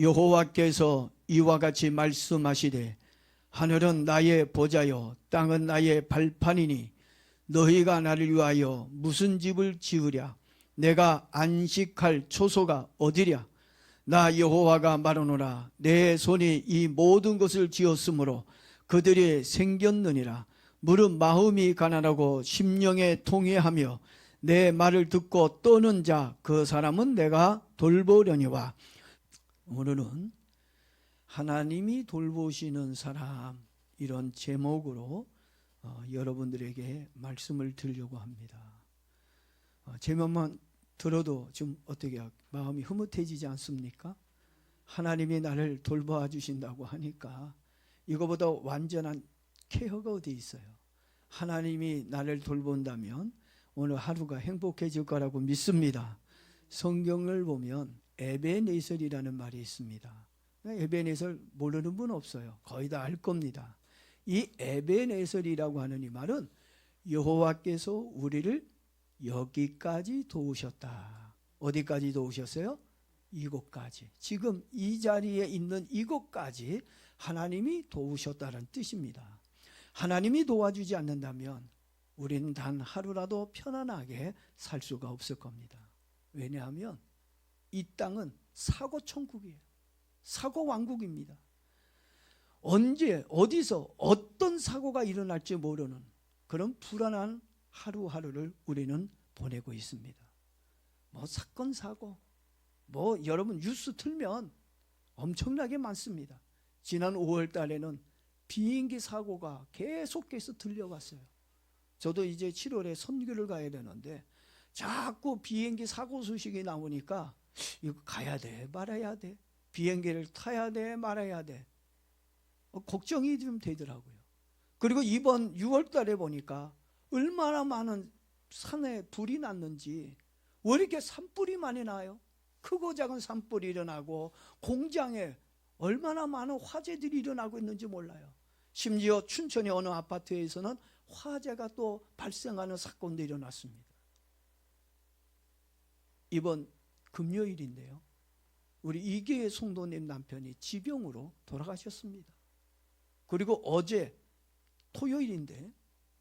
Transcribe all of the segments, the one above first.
여호와께서 이와 같이 말씀하시되 하늘은 나의 보좌요 땅은 나의 발판이니 너희가 나를 위하여 무슨 집을 지으랴. 내가 안식할 초소가 어디랴. 나 여호와가 말하노라. 내 손이 이 모든 것을 지었으므로 그들이 생겼느니라. 무릇 마음이 가난하고 심령에 통회하며 내 말을 듣고 떠는 자 그 사람은 내가 돌보려니와. 오늘은 하나님이 돌보시는 사람, 이런 제목으로 여러분들에게 말씀을 드리려고 합니다. 제목만 들어도 좀 어떻게 마음이 흐뭇해지지 않습니까? 하나님이 나를 돌봐 주신다고 하니까 이거보다 완전한 케어가 어디 있어요? 하나님이 나를 돌본다면 오늘 하루가 행복해질 거라고 믿습니다. 성경을 보면 에베네셀이라는 말이 있습니다. 에베네셀 모르는 분 없어요. 거의 다 알 겁니다. 이 에베네셀이라고 하는 이 말은 여호와께서 우리를 여기까지 도우셨다. 어디까지 도우셨어요? 이곳까지. 지금 이 자리에 있는 이곳까지 하나님이 도우셨다는 뜻입니다. 하나님이 도와주지 않는다면 우리는 단 하루라도 편안하게 살 수가 없을 겁니다. 왜냐하면 이 땅은 사고 천국이에요. 사고 왕국입니다. 언제 어디서 어떤 사고가 일어날지 모르는 그런 불안한 하루하루를 우리는 보내고 있습니다. 뭐 사건 사고, 뭐 여러분 뉴스 틀면 엄청나게 많습니다. 지난 5월 달에는 비행기 사고가 계속해서 들려왔어요. 저도 이제 7월에 선교를 가야 되는데 자꾸 비행기 사고 소식이 나오니까 이거 가야 돼 말아야 돼, 비행기를 타야 돼 말아야 돼, 걱정이 좀 되더라고요. 그리고 이번 6월 달에 보니까 얼마나 많은 산에 불이 났는지, 왜 이렇게 산불이 많이 나요? 크고 작은 산불이 일어나고 공장에 얼마나 많은 화재들이 일어나고 있는지 몰라요. 심지어 춘천의 어느 아파트에서는 화재가 또 발생하는 사건도 일어났습니다. 이번 금요일인데요, 우리 이계의 송도님 남편이 지병으로 돌아가셨습니다. 그리고 어제 토요일인데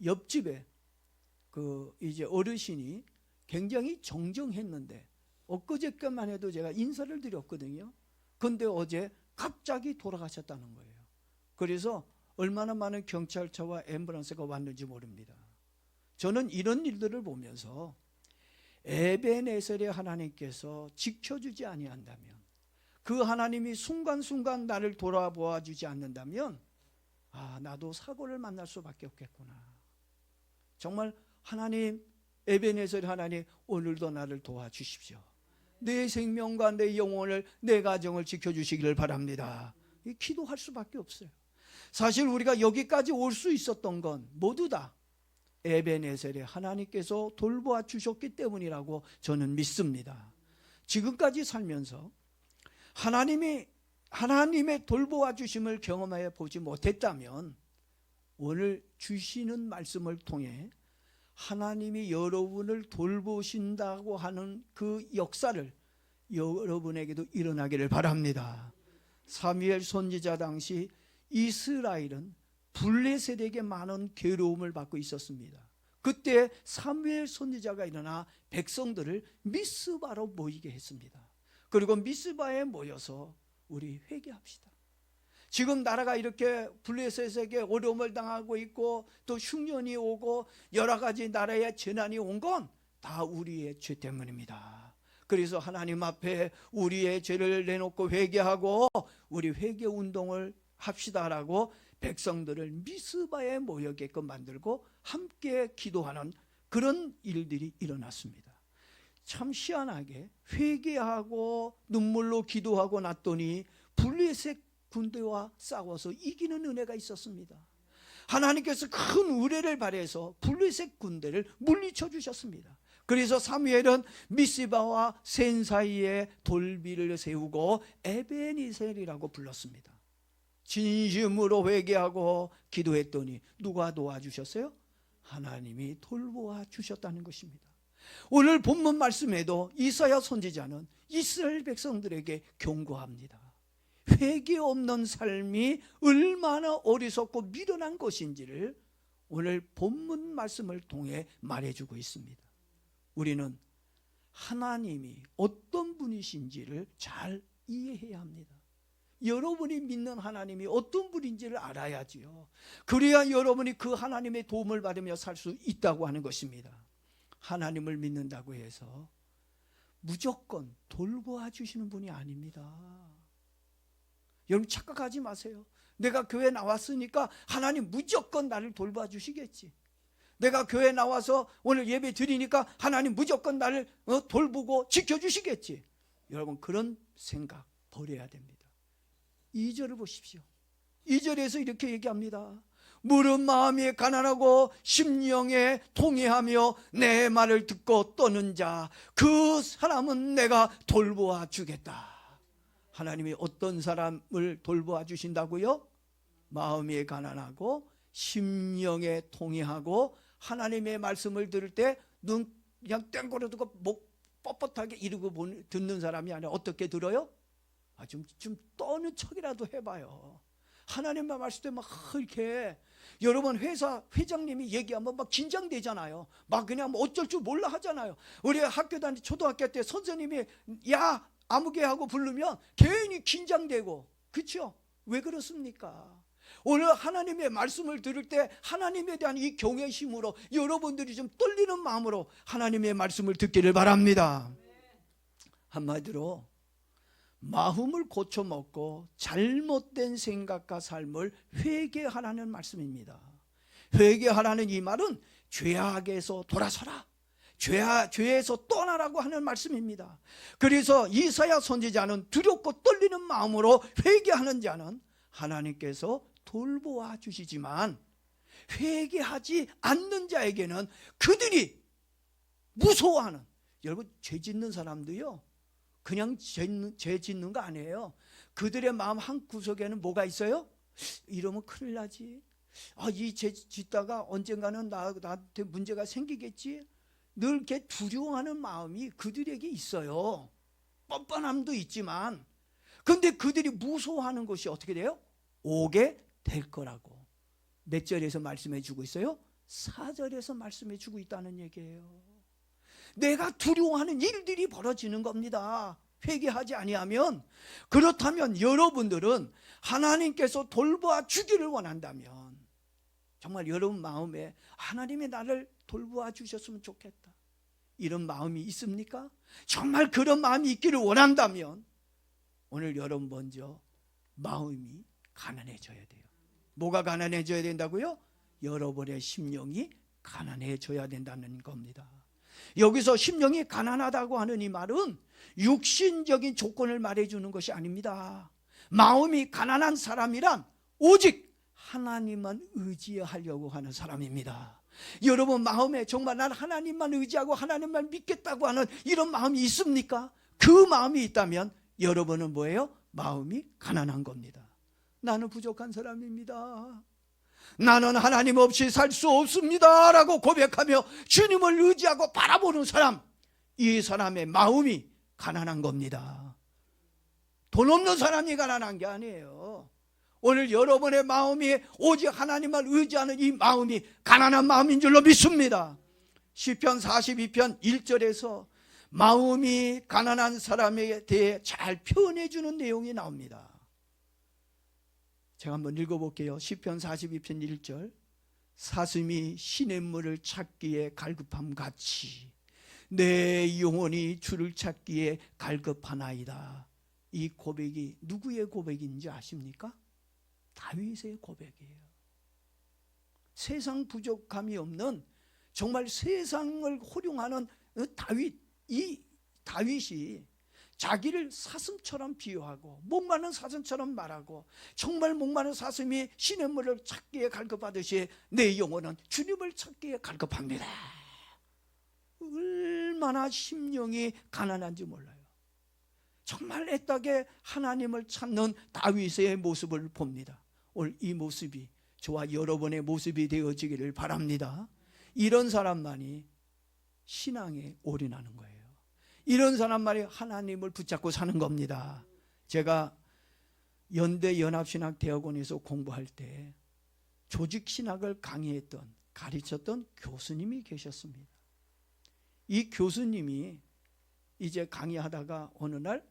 옆집에 이제 어르신이 굉장히 정정했는데 엊그저께만 해도 제가 인사를 드렸거든요. 근데 어제 갑자기 돌아가셨다는 거예요. 그래서 얼마나 많은 경찰차와 앰뷸런스가 왔는지 모릅니다. 저는 이런 일들을 보면서 에베네셀의 하나님께서 지켜주지 아니한다면, 그 하나님이 순간순간 나를 돌아보아 주지 않는다면 나도 사고를 만날 수밖에 없겠구나. 정말 하나님, 에베네셀 하나님, 오늘도 나를 도와주십시오. 내 생명과 내 영혼을, 내 가정을 지켜주시기를 바랍니다. 기도할 수밖에 없어요. 사실 우리가 여기까지 올 수 있었던 건 모두 다 에베네셀의 하나님께서 돌보아 주셨기 때문이라고 저는 믿습니다. 지금까지 살면서 하나님의 돌보아 주심을 경험해 보지 못했다면 오늘 주시는 말씀을 통해 하나님이 여러분을 돌보신다고 하는 그 역사를 여러분에게도 일어나기를 바랍니다. 사무엘 선지자 당시 이스라엘은 블레셋에게 많은 괴로움을 받고 있었습니다. 그때 사무엘 선지자가 일어나 백성들을 미스바로 모이게 했습니다. 그리고 미스바에 모여서 우리 회개합시다. 지금 나라가 이렇게 블레셋에게 어려움을 당하고 있고 또 흉년이 오고 여러 가지 나라의 재난이 온 건 다 우리의 죄 때문입니다. 그래서 하나님 앞에 우리의 죄를 내놓고 회개하고 우리 회개 운동을 합시다라고 백성들을 미스바에 모여게끔 만들고 함께 기도하는 그런 일들이 일어났습니다. 참 희한하게 회개하고 눈물로 기도하고 났더니 블레셋 군대와 싸워서 이기는 은혜가 있었습니다. 하나님께서 큰 의뢰를 발해서 블레셋 군대를 물리쳐 주셨습니다. 그래서 사무엘은 미스바와 센 사이에 돌비를 세우고 에베니셀이라고 불렀습니다. 진심으로 회개하고 기도했더니 누가 도와주셨어요? 하나님이 돌보아 주셨다는 것입니다. 오늘 본문 말씀에도 이사야 선지자는 이스라엘 백성들에게 경고합니다. 회개 없는 삶이 얼마나 어리석고 미련한 것인지를 오늘 본문 말씀을 통해 말해주고 있습니다. 우리는 하나님이 어떤 분이신지를 잘 이해해야 합니다. 여러분이 믿는 하나님이 어떤 분인지를 알아야지요. 그래야 여러분이 그 하나님의 도움을 받으며 살 수 있다고 하는 것입니다. 하나님을 믿는다고 해서 무조건 돌보아 주시는 분이 아닙니다. 여러분 착각하지 마세요. 내가 교회 나왔으니까 하나님 무조건 나를 돌봐 주시겠지. 내가 교회 나와서 오늘 예배 드리니까 하나님 무조건 나를 돌보고 지켜주시겠지. 여러분 그런 생각 버려야 됩니다. 2절을 보십시오. 2절에서 이렇게 얘기합니다. 무릇 마음이 가난하고 심령에 통회하며 내 말을 듣고 떠는 자 그 사람은 내가 돌보아 주겠다. 하나님이 어떤 사람을 돌보아 주신다고요? 마음이 가난하고 심령에 통회하고 하나님의 말씀을 들을 때 눈 그냥 땡그려 두고 목 뻣뻣하게 이러고 듣는 사람이 아니라 어떻게 들어요? 좀 떠는 척이라도 해봐요. 하나님만 말씀 때 막 이렇게 여러분 회사 회장님이 얘기하면 막 긴장되잖아요. 막 그냥 뭐 어쩔 줄 몰라 하잖아요. 우리 학교 다닐 초등학교 때 선생님이 야 아무개 하고 부르면 괜히 긴장되고 그렇죠? 왜 그렇습니까? 오늘 하나님의 말씀을 들을 때 하나님에 대한 이 경외심으로 여러분들이 좀 떨리는 마음으로 하나님의 말씀을 듣기를 바랍니다. 한마디로 마음을 고쳐먹고 잘못된 생각과 삶을 회개하라는 말씀입니다. 회개하라는 이 말은 죄악에서 돌아서라, 죄에서 떠나라고 하는 말씀입니다. 그래서 이사야 선지자는 두렵고 떨리는 마음으로 회개하는 자는 하나님께서 돌보아 주시지만 회개하지 않는 자에게는 그들이 무서워하는, 여러분 죄 짓는 사람도요 그냥 죄 짓는 거 아니에요. 그들의 마음 한 구석에는 뭐가 있어요? 이러면 큰일 나지. 이 죄 짓다가 언젠가는 나한테 문제가 생기겠지. 늘 이렇게 두려워하는 마음이 그들에게 있어요. 뻔뻔함도 있지만, 근데 그들이 무서워하는 것이 어떻게 돼요? 오게 될 거라고. 몇 절에서 말씀해 주고 있어요? 4절에서 말씀해 주고 있다는 얘기예요. 내가 두려워하는 일들이 벌어지는 겁니다. 회개하지 아니하면. 그렇다면 여러분들은 하나님께서 돌보아 주기를 원한다면 정말 여러분 마음에 하나님이 나를 돌보아 주셨으면 좋겠다, 이런 마음이 있습니까? 정말 그런 마음이 있기를 원한다면 오늘 여러분 먼저 마음이 가난해져야 돼요. 뭐가 가난해져야 된다고요? 여러분의 심령이 가난해져야 된다는 겁니다. 여기서 심령이 가난하다고 하는 이 말은 육신적인 조건을 말해주는 것이 아닙니다. 마음이 가난한 사람이란 오직 하나님만 의지하려고 하는 사람입니다. 여러분 마음에 정말 난 하나님만 의지하고 하나님만 믿겠다고 하는 이런 마음이 있습니까? 그 마음이 있다면 여러분은 뭐예요? 마음이 가난한 겁니다. 나는 부족한 사람입니다. 나는 하나님 없이 살 수 없습니다 라고 고백하며 주님을 의지하고 바라보는 사람, 이 사람의 마음이 가난한 겁니다. 돈 없는 사람이 가난한 게 아니에요. 오늘 여러분의 마음이 오직 하나님만 의지하는 이 마음이 가난한 마음인 줄로 믿습니다. 시편 42편 1절에서 마음이 가난한 사람에 대해 잘 표현해 주는 내용이 나옵니다. 제가 한번 읽어볼게요. 시편 42편 1절. 사슴이 시냇물을 찾기에 갈급함 같이 내 영혼이 주를 찾기에 갈급하나이다. 이 고백이 누구의 고백인지 아십니까? 다윗의 고백이에요. 세상 부족함이 없는 정말 세상을 호령하는 다윗, 이 다윗이 자기를 사슴처럼 비유하고 목마른 사슴처럼 말하고 정말 목마른 사슴이 시냇물을 찾기에 갈급하듯이 내 영혼은 주님을 찾기에 갈급합니다. 얼마나 심령이 가난한지 몰라요. 정말 애타게 하나님을 찾는 다윗의 모습을 봅니다. 오늘 이 모습이 저와 여러분의 모습이 되어지기를 바랍니다. 이런 사람만이 신앙에 올인하는 거예요. 이런 사람만이 하나님을 붙잡고 사는 겁니다. 제가 연대연합신학대학원에서 공부할 때 조직신학을 가르쳤던 교수님이 계셨습니다. 이 교수님이 이제 강의하다가 어느 날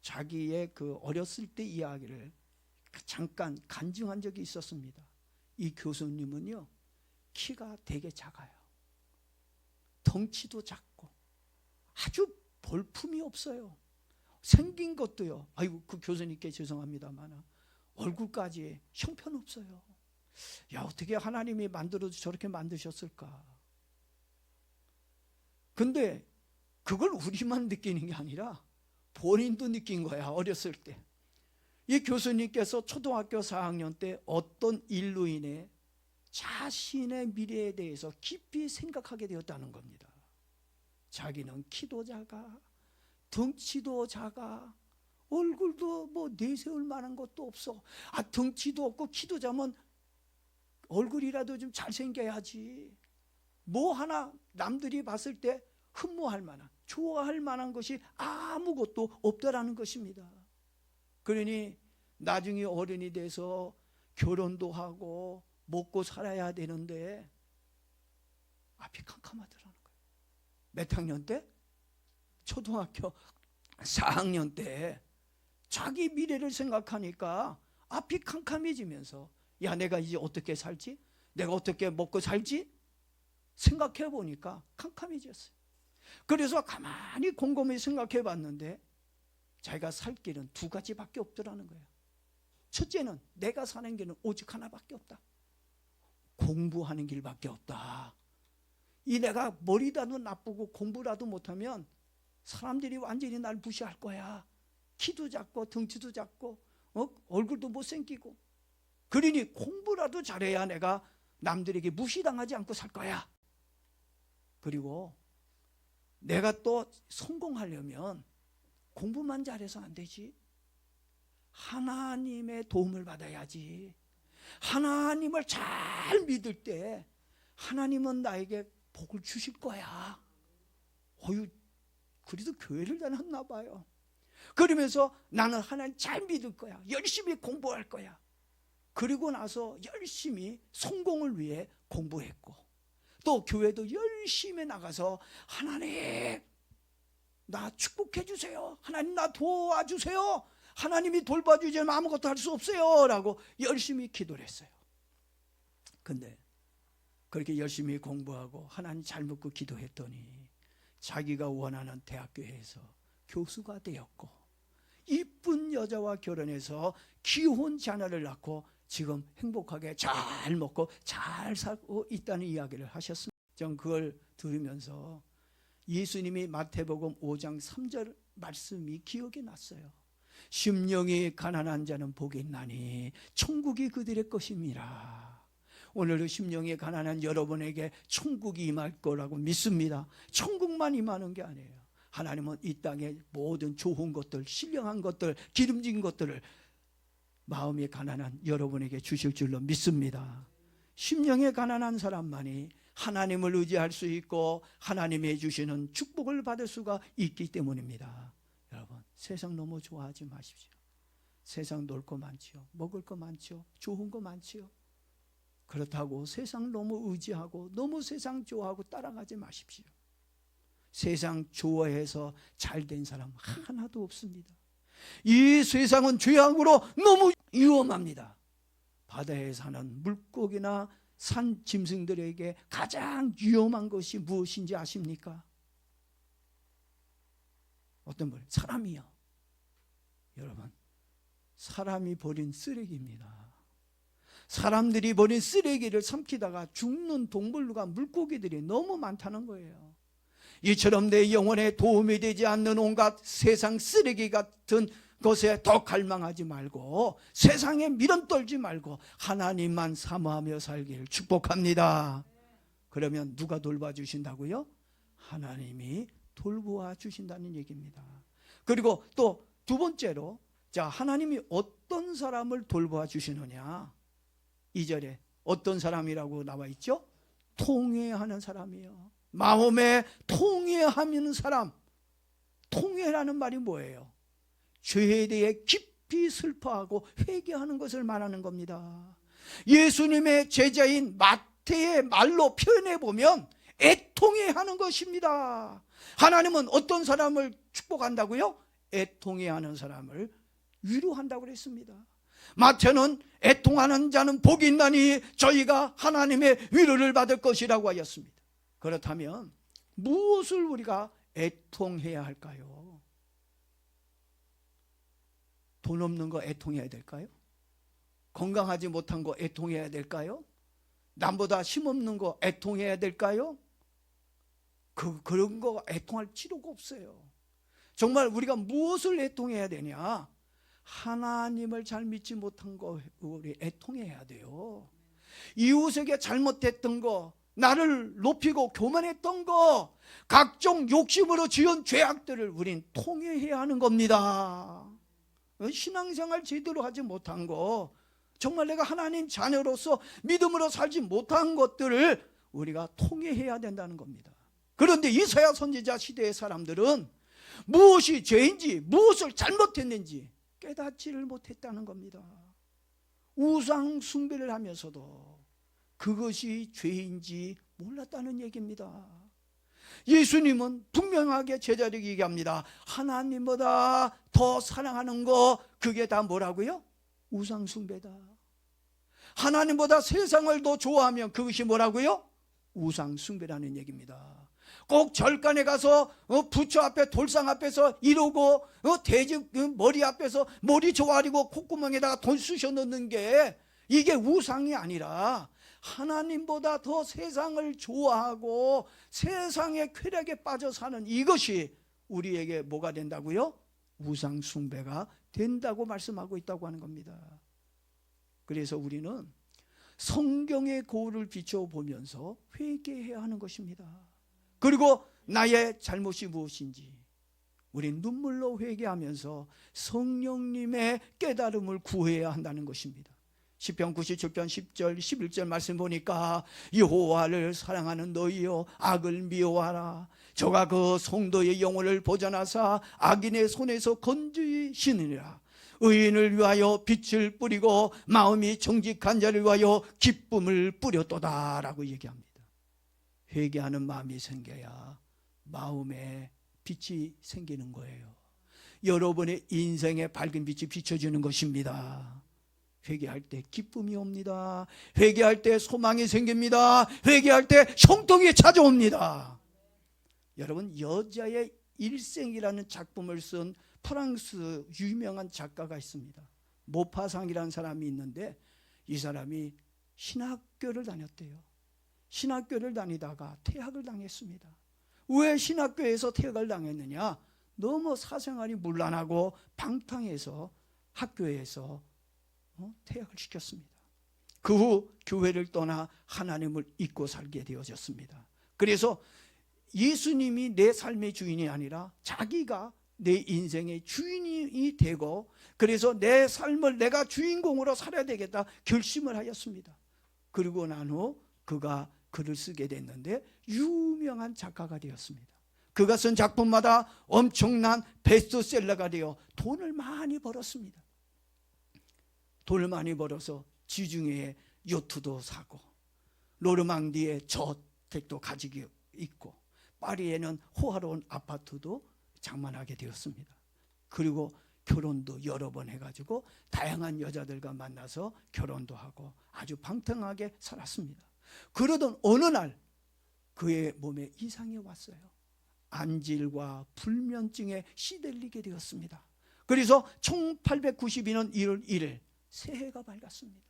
자기의 그 어렸을 때 이야기를 잠깐 간증한 적이 있었습니다. 이 교수님은요, 키가 되게 작아요. 덩치도 작고 아주 볼품이 없어요. 생긴 것도요, 아이고 그 교수님께 죄송합니다만 얼굴까지 형편없어요. 야, 어떻게 하나님이 만들어도 저렇게 만드셨을까? 근데 그걸 우리만 느끼는 게 아니라 본인도 느낀 거야. 어렸을 때 이 교수님께서 초등학교 4학년 때 어떤 일로 인해 자신의 미래에 대해서 깊이 생각하게 되었다는 겁니다. 자기는 키도 작아, 덩치도 작아, 얼굴도 뭐 내세울 만한 것도 없어. 덩치도 없고 키도 작으면 얼굴이라도 좀 잘생겨야지. 뭐 하나 남들이 봤을 때 흠모할 만한, 좋아할 만한 것이 아무것도 없다라는 것입니다. 그러니 나중에 어른이 돼서 결혼도 하고 먹고 살아야 되는데 앞이 캄캄하더라는 거예요. 몇 학년 때? 초등학교 4학년 때 자기 미래를 생각하니까 앞이 캄캄해지면서 야, 내가 이제 어떻게 살지? 내가 어떻게 먹고 살지? 생각해 보니까 캄캄해졌어요. 그래서 가만히 곰곰이 생각해 봤는데 자기가 살 길은 두 가지밖에 없더라는 거예요. 첫째는 내가 사는 길은 오직 하나밖에 없다. 공부하는 길밖에 없다. 이 내가 머리라도 나쁘고 공부라도 못하면 사람들이 완전히 날 무시할 거야. 키도 작고 덩치도 작고 얼굴도 못생기고. 그러니 공부라도 잘해야 내가 남들에게 무시당하지 않고 살 거야. 그리고 내가 또 성공하려면 공부만 잘해서 안 되지. 하나님의 도움을 받아야지. 하나님을 잘 믿을 때 하나님은 나에게 복을 주실 거야. 그래도 교회를 다녔나 봐요. 그러면서 나는 하나님 잘 믿을 거야. 열심히 공부할 거야. 그리고 나서 열심히 성공을 위해 공부했고, 또 교회도 열심히 나가서 하나님 나 축복해 주세요. 하나님 나 도와주세요. 하나님이 돌봐주지 않으면 아무것도 할 수 없어요 라고 열심히 기도를 했어요. 근데 그렇게 열심히 공부하고 하나님 잘 믿고 기도했더니 자기가 원하는 대학교에서 교수가 되었고 이쁜 여자와 결혼해서 기혼 자녀를 낳고 지금 행복하게 잘 먹고 잘 살고 있다는 이야기를 하셨습니다. 전 그걸 들으면서 예수님이 마태복음 5장 3절 말씀이 기억이 났어요. 심령이 가난한 자는 복이 있나니 천국이 그들의 것임이라. 오늘도 심령이 가난한 여러분에게 천국이 임할 거라고 믿습니다. 천국만 임하는 게 아니에요. 하나님은 이 땅에 모든 좋은 것들, 신령한 것들, 기름진 것들을 마음이 가난한 여러분에게 주실 줄로 믿습니다. 심령이 가난한 사람만이 하나님을 의지할 수 있고 하나님이 주시는 축복을 받을 수가 있기 때문입니다. 여러분, 세상 너무 좋아하지 마십시오. 세상 놀 거 많지요. 먹을 거 많지요. 좋은 거 많지요. 그렇다고 세상 너무 의지하고 너무 세상 좋아하고 따라가지 마십시오. 세상 좋아해서 잘된 사람 하나도 없습니다. 이 세상은 죄악으로 너무 위험합니다. 바다에 사는 물고기나 산 짐승들에게 가장 위험한 것이 무엇인지 아십니까? 어떤 분? 사람이요. 여러분, 사람이 버린 쓰레기입니다. 사람들이 버린 쓰레기를 삼키다가 죽는 동물과 물고기들이 너무 많다는 거예요. 이처럼 내 영혼에 도움이 되지 않는 온갖 세상 쓰레기 같은 것에 더 갈망하지 말고 세상에 미련 떨지 말고 하나님만 사모하며 살기를 축복합니다. 그러면 누가 돌봐주신다고요? 하나님이 돌보아 주신다는 얘기입니다. 그리고 또 두 번째로, 자, 하나님이 어떤 사람을 돌보아 주시느냐? 2절에 어떤 사람이라고 나와 있죠? 통회하는 사람이요. 마음에 통회하는 사람. 통회라는 말이 뭐예요? 죄에 대해 깊이 깊이 슬퍼하고 회개하는 것을 말하는 겁니다. 예수님의 제자인 마태의 말로 표현해 보면 애통해하는 것입니다. 하나님은 어떤 사람을 축복한다고요? 애통해하는 사람을 위로한다고 그랬습니다. 마태는 애통하는 자는 복이 있나니 저희가 하나님의 위로를 받을 것이라고 하였습니다. 그렇다면 무엇을 우리가 애통해야 할까요? 돈 없는 거 애통해야 될까요? 건강하지 못한 거 애통해야 될까요? 남보다 힘없는 거 애통해야 될까요? 그런 거 애통할 필요가 없어요. 정말 우리가 무엇을 애통해야 되냐? 하나님을 잘 믿지 못한 거 우리 애통해야 돼요. 이웃에게 잘못했던 거, 나를 높이고 교만했던 거, 각종 욕심으로 지은 죄악들을 우린 통회해야 하는 겁니다. 신앙생활 제대로 하지 못한 거, 정말 내가 하나님 자녀로서 믿음으로 살지 못한 것들을 우리가 통회해야 된다는 겁니다. 그런데 이사야 선지자 시대의 사람들은 무엇이 죄인지, 무엇을 잘못했는지 깨닫지를 못했다는 겁니다. 우상 숭배를 하면서도 그것이 죄인지 몰랐다는 얘기입니다. 예수님은 분명하게 제자들에게 얘기합니다. 하나님보다 더 사랑하는 거, 그게 다 뭐라고요? 우상 숭배다. 하나님보다 세상을 더 좋아하면 그것이 뭐라고요? 우상 숭배라는 얘기입니다. 꼭 절간에 가서 부처 앞에 돌상 앞에서 이러고 돼지 머리 앞에서 머리 조아리고 콧구멍에다가 돈 쑤셔 넣는 게 이게 우상이 아니라 하나님보다 더 세상을 좋아하고 세상의 쾌락에 빠져 사는 이것이 우리에게 뭐가 된다고요? 우상 숭배가 된다고 말씀하고 있다고 하는 겁니다. 그래서 우리는 성경의 거울을 비춰보면서 회개해야 하는 것입니다. 그리고 나의 잘못이 무엇인지 우린 눈물로 회개하면서 성령님의 깨달음을 구해야 한다는 것입니다. 시편 97편 10절 11절 말씀 보니까 여호와를 사랑하는 너희여 악을 미워하라. 저가 그 성도의 영혼을 보전하사 악인의 손에서 건지시느니라. 의인을 위하여 빛을 뿌리고 마음이 정직한 자를 위하여 기쁨을 뿌렸도다 라고 얘기합니다. 회개하는 마음이 생겨야 마음에 빛이 생기는 거예요. 여러분의 인생에 밝은 빛이 비춰지는 것입니다. 회개할 때 기쁨이 옵니다. 회개할 때 소망이 생깁니다. 회개할 때 형통이 찾아옵니다. 여러분, 여자의 일생이라는 작품을 쓴 프랑스 유명한 작가가 있습니다. 모파상이라는 사람이 있는데 이 사람이 신학교를 다녔대요. 신학교를 다니다가 퇴학을 당했습니다. 왜 신학교에서 퇴학을 당했느냐? 너무 사생활이 문란하고 방탕해서 학교에서 퇴학을 시켰습니다. 그 후 교회를 떠나 하나님을 잊고 살게 되어졌습니다. 그래서 예수님이 내 삶의 주인이 아니라 자기가 내 인생의 주인이 되고, 그래서 내 삶을 내가 주인공으로 살아야 되겠다 결심을 하였습니다. 그리고 난 후 그가 글을 쓰게 됐는데 유명한 작가가 되었습니다. 그가 쓴 작품마다 엄청난 베스트셀러가 되어 돈을 많이 벌었습니다. 돈을 많이 벌어서 지중해에 요트도 사고 노르망디에 저택도 가지고 있고 파리에는 호화로운 아파트도 장만하게 되었습니다. 그리고 결혼도 여러 번 해가지고 다양한 여자들과 만나서 결혼도 하고 아주 방탕하게 살았습니다. 그러던 어느 날 그의 몸에 이상이 왔어요. 안질과 불면증에 시달리게 되었습니다. 그래서 1892년 1월 1일 새해가 밝았습니다.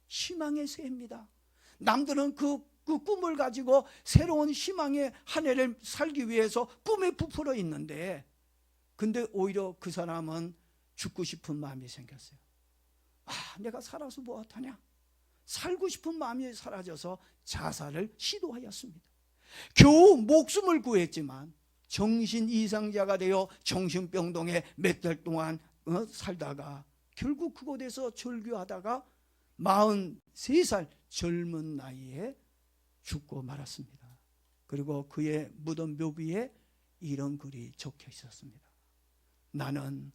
희망의 새해입니다. 남들은 그 꿈을 가지고 새로운 희망의 한 해를 살기 위해서 꿈에 부풀어 있는데, 근데 오히려 그 사람은 죽고 싶은 마음이 생겼어요. 내가 살아서 무엇하냐? 살고 싶은 마음이 사라져서 자살을 시도하였습니다. 겨우 목숨을 구했지만 정신 이상자가 되어 정신병동에 몇 달 동안 살다가 결국 그곳에서 절규하다가 43살 젊은 나이에 죽고 말았습니다. 그리고 그의 무덤 묘비에 이런 글이 적혀 있었습니다. 나는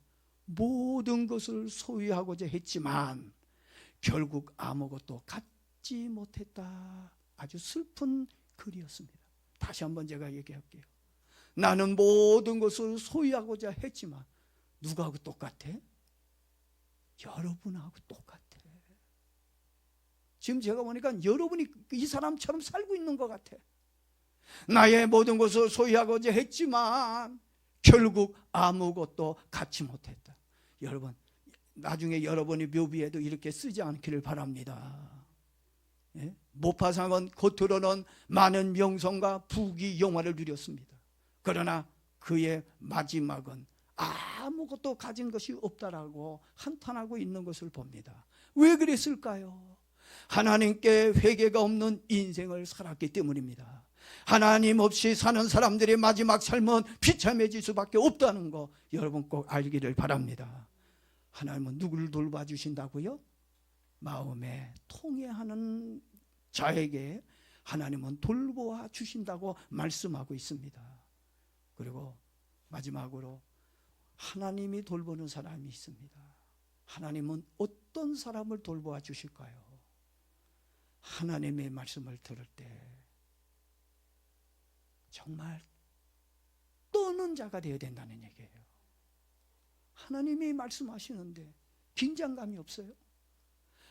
모든 것을 소유하고자 했지만 결국 아무것도 갖지 못했다. 아주 슬픈 글이었습니다. 다시 한번 제가 얘기할게요. 나는 모든 것을 소유하고자 했지만 누구하고 똑같아? 여러분하고 똑같아. 지금 제가 보니까 여러분이 이 사람처럼 살고 있는 것 같아. 나의 모든 것을 소유하고자 했지만 결국 아무것도 갖지 못했다. 여러분, 나중에 여러분이 묘비에도 이렇게 쓰지 않기를 바랍니다. 예? 모파상은 겉으로는 많은 명성과 부귀 영화를 누렸습니다. 그러나 그의 마지막은 아무것도 가진 것이 없다라고 한탄하고 있는 것을 봅니다. 왜 그랬을까요? 하나님께 회개가 없는 인생을 살았기 때문입니다. 하나님 없이 사는 사람들의 마지막 삶은 비참해질 수밖에 없다는 거 여러분 꼭 알기를 바랍니다. 하나님은 누구를 돌봐주신다고요? 마음에 통해하는 자에게 하나님은 돌보아 주신다고 말씀하고 있습니다. 그리고 마지막으로 하나님이 돌보는 사람이 있습니다. 하나님은 어떤 사람을 돌보아 주실까요? 하나님의 말씀을 들을 때 정말 떠는 자가 되어야 된다는 얘기예요. 하나님이 말씀하시는데 긴장감이 없어요?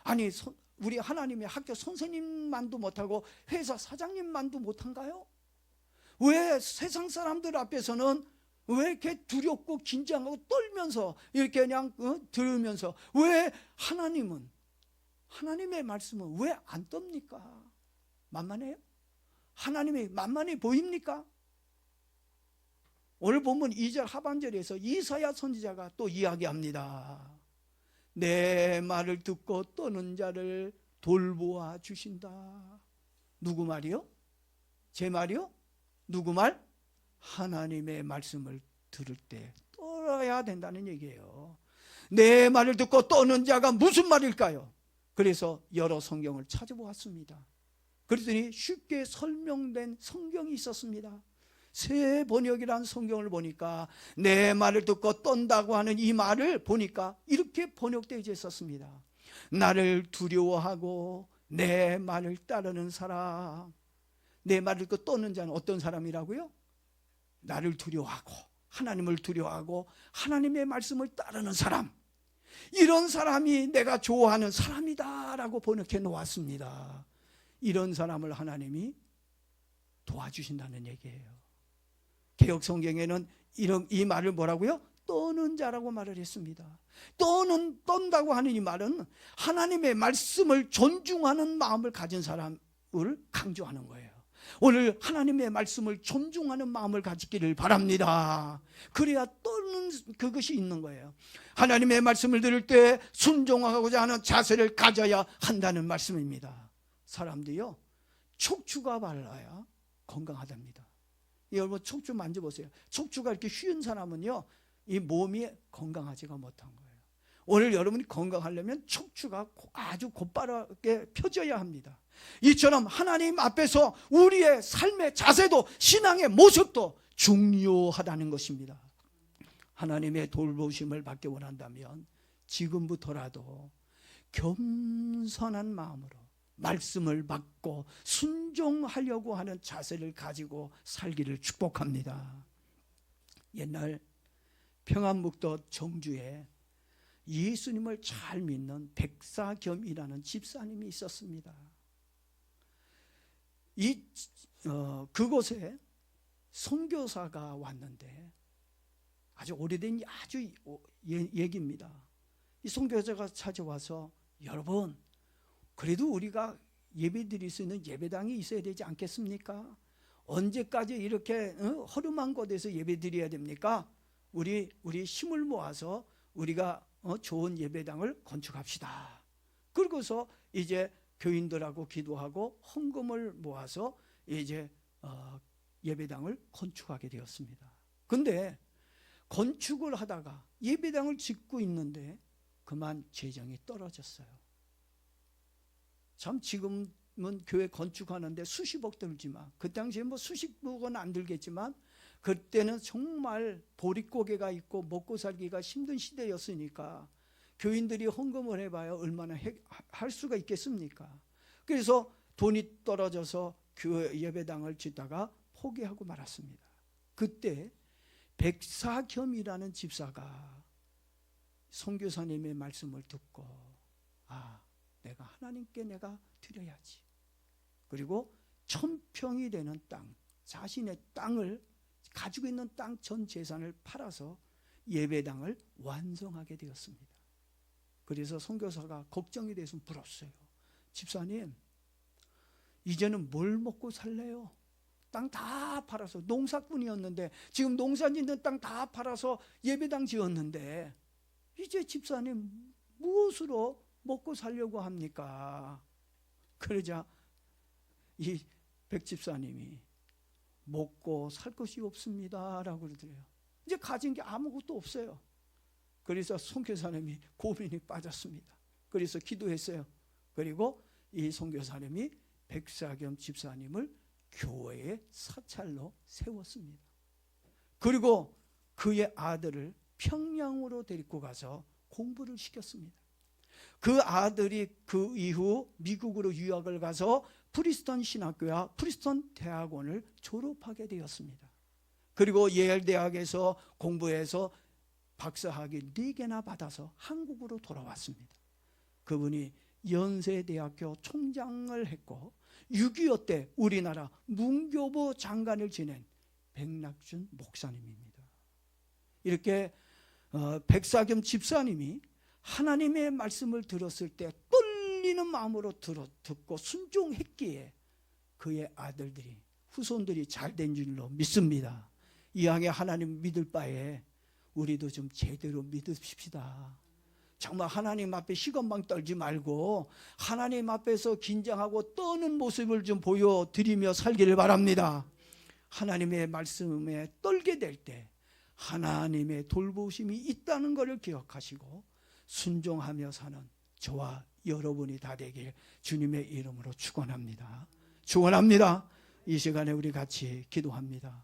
아니, 우리 하나님의 학교 선생님만도 못하고 회사 사장님만도 못한가요? 왜 세상 사람들 앞에서는 왜 이렇게 두렵고 긴장하고 떨면서 이렇게 그냥 들으면서 왜 하나님의 말씀은 왜 안 떱니까? 만만해요? 하나님이 만만해 보입니까? 오늘 본문 2절 하반절에서 이사야 선지자가 또 이야기합니다. 내 말을 듣고 떠는 자를 돌보아 주신다. 누구 말이요? 제 말이요? 누구 말? 하나님의 말씀을 들을 때 떠야 된다는 얘기예요. 내 말을 듣고 떠는 자가 무슨 말일까요? 그래서 여러 성경을 찾아보았습니다. 그랬더니 쉽게 설명된 성경이 있었습니다. 새 번역이라는 성경을 보니까 내 말을 듣고 떤다고 하는 이 말을 보니까 이렇게 번역되어 있었습니다. 나를 두려워하고 내 말을 따르는 사람. 내 말을 듣고 떠는 자는 어떤 사람이라고요? 나를 두려워하고 하나님을 두려워하고 하나님의 말씀을 따르는 사람. 이런 사람이 내가 좋아하는 사람이다라고 번역해 놓았습니다. 이런 사람을 하나님이 도와주신다는 얘기예요. 개역 성경에는 이 말을 뭐라고요? 떠는 자라고 말을 했습니다. 떤다고 하는 이 말은 하나님의 말씀을 존중하는 마음을 가진 사람을 강조하는 거예요. 오늘 하나님의 말씀을 존중하는 마음을 가지기를 바랍니다. 그래야 떠는 그것이 있는 거예요. 하나님의 말씀을 들을 때 순종하고자 하는 자세를 가져야 한다는 말씀입니다. 사람들이요, 척추가 발라야 건강하답니다. 여러분 척추 만져보세요. 척추가 이렇게 휘은 사람은요, 이 몸이 건강하지가 못한 거예요. 오늘 여러분이 건강하려면 척추가 아주 곧바르게 펴져야 합니다. 이처럼 하나님 앞에서 우리의 삶의 자세도 신앙의 모습도 중요하다는 것입니다. 하나님의 돌보심을 받기 원한다면 지금부터라도 겸손한 마음으로 말씀을 받고 순종하려고 하는 자세를 가지고 살기를 축복합니다. 옛날 평안북도 정주에 예수님을 잘 믿는 백사겸이라는 집사님이 있었습니다. 그곳에 선교사가 왔는데 아주 오래된 아주 얘기입니다. 이 선교사가 찾아와서 여러분, 그래도 우리가 예배드릴 수 있는 예배당이 있어야 되지 않겠습니까? 언제까지 이렇게 허름한 곳에서 예배드려야 됩니까? 우리 힘을 모아서 우리가 좋은 예배당을 건축합시다. 그러고서 이제 교인들하고 기도하고 헌금을 모아서 이제 예배당을 건축하게 되었습니다. 근데 건축을 하다가 예배당을 짓고 있는데 그만 재정이 떨어졌어요. 참 지금은 교회 건축하는데 수십억 들지만 그 당시에 뭐 수십억은 안 들겠지만 그때는 정말 보릿고개가 있고 먹고 살기가 힘든 시대였으니까 교인들이 헌금을 해봐야 얼마나 할 수가 있겠습니까? 그래서 돈이 떨어져서 교회 예배당을 짓다가 포기하고 말았습니다. 그때 백사겸이라는 집사가 선교사님의 말씀을 듣고 내가 하나님께 내가 드려야지. 그리고 1000평이 되는 땅, 자신의 땅을 가지고 있는 땅 전 재산을 팔아서 예배당을 완성하게 되었습니다. 그래서 선교사가 걱정이 돼서 물었어요. 집사님, 이제는 뭘 먹고 살래요? 땅 다 팔아서, 농사꾼이었는데 지금 농사 짓는 땅 다 팔아서 예배당 지었는데 이제 집사님 무엇으로 먹고 살려고 합니까? 그러자 이 백집사님이 먹고 살 것이 없습니다 라고 그러더래요. 이제 가진 게 아무것도 없어요. 그래서 선교사님이 고민이 빠졌습니다. 그래서 기도했어요. 그리고 이 선교사님이 백사겸 집사님을 교회의 사찰로 세웠습니다. 그리고 그의 아들을 평양으로 데리고 가서 공부를 시켰습니다. 그 아들이 그 이후 미국으로 유학을 가서 프리스턴 신학교와 프리스턴 대학원을 졸업하게 되었습니다. 그리고 예일 대학에서 공부해서 박사학위 4개나 받아서 한국으로 돌아왔습니다. 그분이 연세대학교 총장을 했고 6.25 때 우리나라 문교부 장관을 지낸 백낙준 목사님입니다. 이렇게 백사겸 집사님이 하나님의 말씀을 들었을 때 떨리는 마음으로 듣고 순종했기에 그의 아들들이, 후손들이 잘된 줄로 믿습니다. 이왕에 하나님 믿을 바에 우리도 좀 제대로 믿읍시다. 정말 하나님 앞에 시건방 떨지 말고 하나님 앞에서 긴장하고 떠는 모습을 좀 보여드리며 살기를 바랍니다. 하나님의 말씀에 떨게 될 때 하나님의 돌보심이 있다는 것을 기억하시고 순종하며 사는 저와 여러분이 다 되길 주님의 이름으로 축원합니다. 축원합니다. 이 시간에 우리 같이 기도합니다.